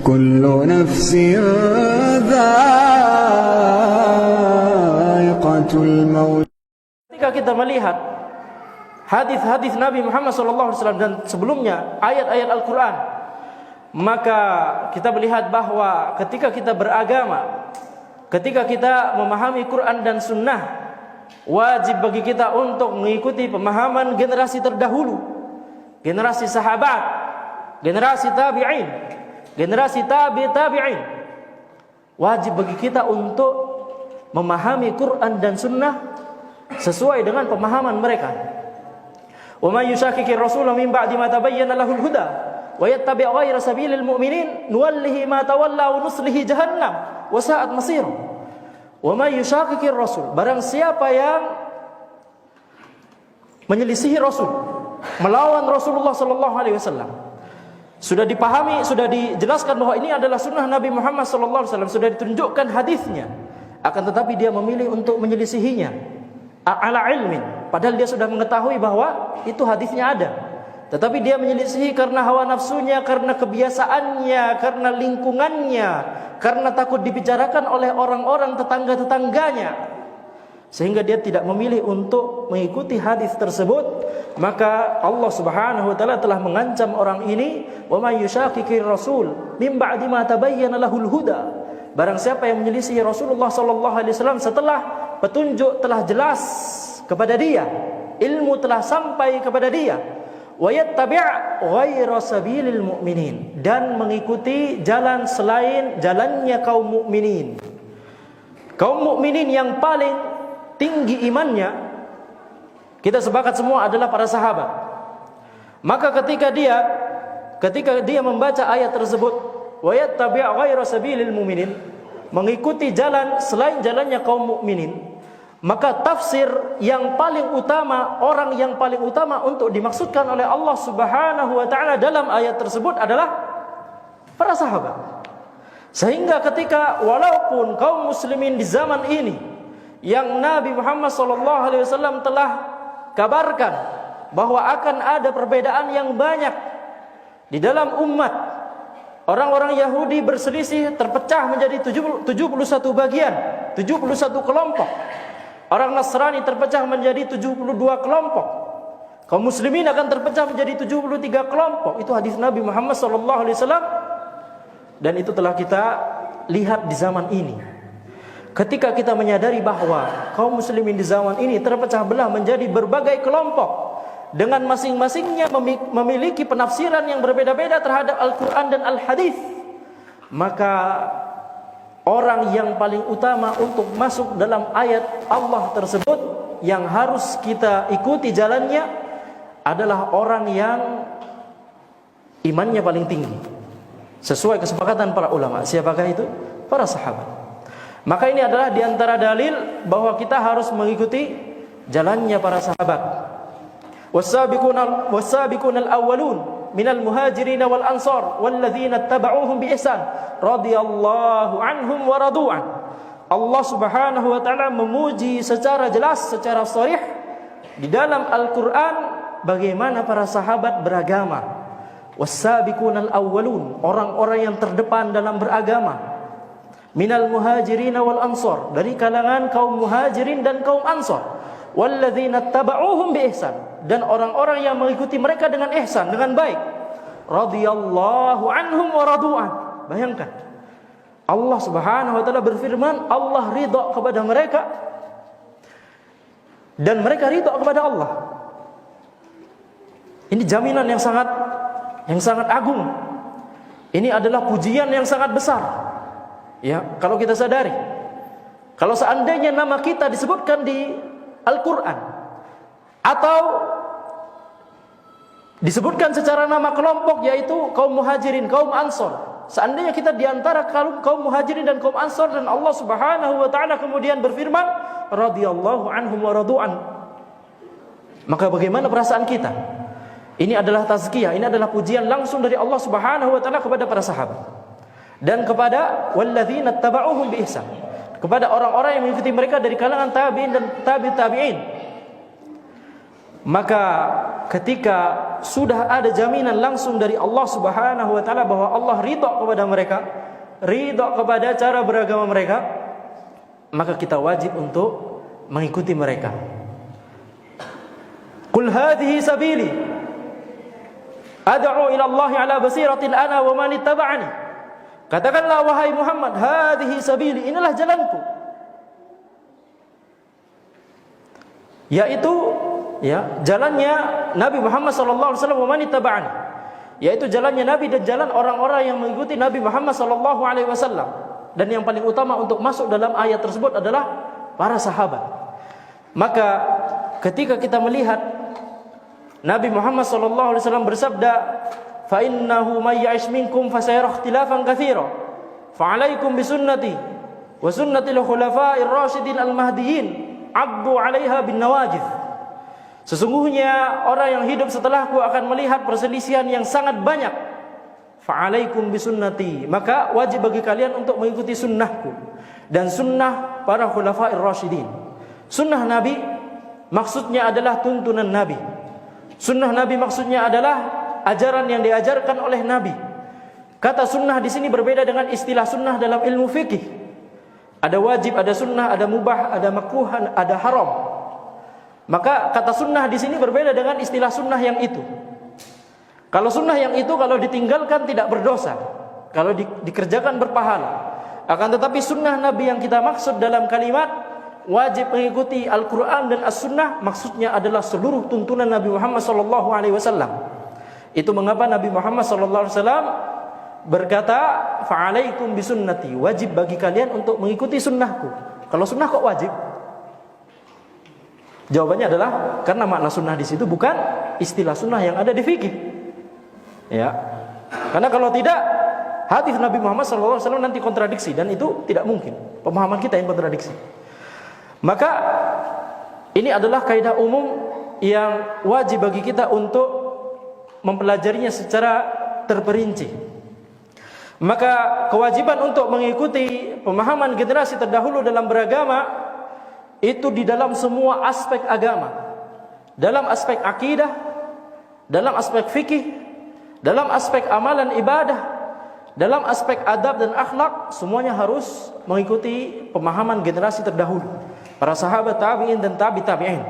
كل نفس ذائقة الموت. Ketika kita melihat hadis-hadis Nabi Muhammad SAW dan sebelumnya ayat-ayat Al-Quran, maka kita melihat bahwa ketika kita beragama, ketika kita memahami Quran dan Sunnah, wajib bagi kita untuk mengikuti pemahaman generasi terdahulu, generasi sahabat, generasi tabi'in, generasi tabi'in. Wajib bagi kita untuk memahami Quran dan Sunnah sesuai dengan pemahaman mereka. Wa may yushaqiqir rasula min ba'di ma tabayyana lahul huda wa yattabi' ghayra sabilil mu'minin nuwallihi ma tawalla wa nuslihi jahannam wa sa'at masir. Wa may yushaqiqir rasul, barang siapa yang menyelisihi Rasul, melawan Rasulullah sallallahu alaihi wasallam. Sudah dipahami, sudah dijelaskan bahwa ini adalah sunnah Nabi Muhammad sallallahu alaihi wasallam, sudah ditunjukkan hadisnya. Akan tetapi dia memilih untuk menyelisihinya ala ilmin, padahal dia sudah mengetahui bahwa itu hadisnya ada. Tetapi dia menyelisihi karena hawa nafsunya, karena kebiasaannya, karena lingkungannya, karena takut dibicarakan oleh orang-orang tetangga-tetangganya, sehingga dia tidak memilih untuk mengikuti hadis tersebut. Maka Allah Subhanahu wa taala telah mengancam orang ini, wa may yushaqiqir rasul min ba'di ma tabayyana lahul huda. Barang siapa yang menyelisihi Rasulullah sallallahu alaihi wasallam setelah petunjuk telah jelas kepada dia, ilmu telah sampai kepada dia, wa yattabi' ghayra sabilil mu'minin, dan mengikuti jalan selain jalannya kaum mukminin. Kaum mukminin yang paling tinggi imannya, kita sepakat semua adalah para sahabat. Maka ketika dia membaca ayat tersebut, wa yattabi' ghayra sabilil mu'minin, mengikuti jalan selain jalannya kaum mukminin, maka tafsir yang paling utama, orang yang paling utama untuk dimaksudkan oleh Allah Subhanahu wa taala dalam ayat tersebut adalah para sahabat. Sehingga ketika walaupun kaum muslimin di zaman ini yang Nabi Muhammad SAW telah kabarkan bahwa akan ada perbedaan yang banyak di dalam umat, orang-orang Yahudi berselisih, terpecah menjadi 71 bagian, 71 kelompok. Orang Nasrani terpecah menjadi 72 kelompok. Kaum muslimin akan terpecah menjadi 73 kelompok. Itu hadis Nabi Muhammad SAW. Dan itu telah kita lihat di zaman ini. Ketika kita menyadari bahwa kaum muslimin di zaman ini terpecah belah menjadi berbagai kelompok, dengan masing-masingnya memiliki penafsiran yang berbeda-beda terhadap Al-Quran dan Al-Hadis, maka orang yang paling utama untuk masuk dalam ayat Allah tersebut, yang harus kita ikuti jalannya, adalah orang yang imannya paling tinggi, sesuai kesepakatan para ulama. Siapakah itu? Para sahabat. Maka ini adalah diantara dalil bahwa kita harus mengikuti jalannya para sahabat. والسابقون الأولون من المهاجرين والأنصار والذين اتبعوهم بإحسان رضي الله عنهم ورضوا عنه. Allah Subhanahu wa taala memuji secara jelas, secara sharih di dalam Al-Qur'an bagaimana para sahabat beragama. Was-sabiqunal awwalun, orang-orang yang terdepan dalam beragama. Minal muhajirin wal ansar, dari kalangan kaum muhajirin dan kaum ansar. Walladzina tabauhum bi ihsan, dan orang-orang yang mengikuti mereka dengan ihsan, dengan baik. Radhiyallahu anhum wa radu'an. Bayangkan, Allah Subhanahu wa taala berfirman, Allah ridha kepada mereka dan mereka ridha kepada Allah. Ini jaminan yang sangat agung. Ini adalah pujian yang sangat besar. Ya, kalau kita sadari, kalau seandainya nama kita disebutkan di Al-Quran atau disebutkan secara nama kelompok, yaitu kaum muhajirin, kaum ansor, seandainya kita diantara kaum muhajirin dan kaum ansor, dan Allah Subhanahu wa ta'ala kemudian berfirman radhiyallahu anhum wa radu'an, maka bagaimana perasaan kita? Ini adalah tazkiyah, ini adalah pujian langsung dari Allah Subhanahu wa ta'ala kepada para sahabat dan kepada walladzina tabauhum bi ihsan, kepada orang-orang yang mengikuti mereka dari kalangan tabi'in dan tabi'in. Maka ketika sudah ada jaminan langsung dari Allah Subhanahu wa taala bahwa Allah ridha kepada mereka, ridha kepada cara beragama mereka, maka kita wajib untuk mengikuti mereka. Qul hadhihi sabili ad'u ila Allah ala basiratin ana wa man ittaba'ani. Katakanlah wahai Muhammad, hadhihi sabili, inilah jalanku. Yaitu jalannya Nabi Muhammad sallallahu alaihi wasallam, wa man ittaba'ani, yaitu jalannya Nabi dan jalan orang-orang yang mengikuti Nabi Muhammad sallallahu alaihi wasallam. Dan yang paling utama untuk masuk dalam ayat tersebut adalah para sahabat. Maka ketika kita melihat Nabi Muhammad sallallahu alaihi wasallam bersabda, "Fa innahu may ya'ish minkum fa sayara ikhtilafan katsira, fa 'alaikum bi sunnati wa sunnatil khulafa'ir rasyidin al-mahdiyyin, 'addu 'alaiha bin nawajidh." Sesungguhnya orang yang hidup setelahku akan melihat perselisihan yang sangat banyak. Fa 'alaikum bi sunnati, maka wajib bagi kalian untuk mengikuti sunnahku dan sunnah para khulafa'ir rasyidin. Sunnah Nabi maksudnya adalah tuntunan Nabi. Sunnah Nabi maksudnya adalah ajaran yang diajarkan oleh Nabi. Kata sunnah di sini berbeda dengan istilah sunnah dalam ilmu fikih. Ada wajib, ada sunnah, ada mubah, ada makruh, ada haram. Maka kata sunnah di sini berbeda dengan istilah sunnah yang itu. Kalau sunnah yang itu kalau ditinggalkan tidak berdosa, kalau dikerjakan berpahala. Akan tetapi sunnah Nabi yang kita maksud dalam kalimat wajib mengikuti Al-Quran dan As-Sunnah, maksudnya adalah seluruh tuntunan Nabi Muhammad SAW. Itu mengapa Nabi Muhammad SAW berkata, "Fa'alaikum bisunnati", wajib bagi kalian untuk mengikuti sunnahku. Kalau sunnah kok wajib? Jawabannya adalah karena makna sunnah di situ bukan istilah sunnah yang ada di fikih. Ya, karena kalau tidak, hadis Nabi Muhammad SAW nanti kontradiksi, dan itu tidak mungkin. Pemahaman kita yang kontradiksi. Maka ini adalah kaidah umum yang wajib bagi kita untuk mempelajarinya secara terperinci. Maka kewajiban untuk mengikuti pemahaman generasi terdahulu dalam beragama itu di dalam semua aspek agama. Dalam aspek akidah, dalam aspek fikih, dalam aspek amalan ibadah, dalam aspek adab dan akhlak, semuanya harus mengikuti pemahaman generasi terdahulu, para sahabat, tabi'in dan tabi'in.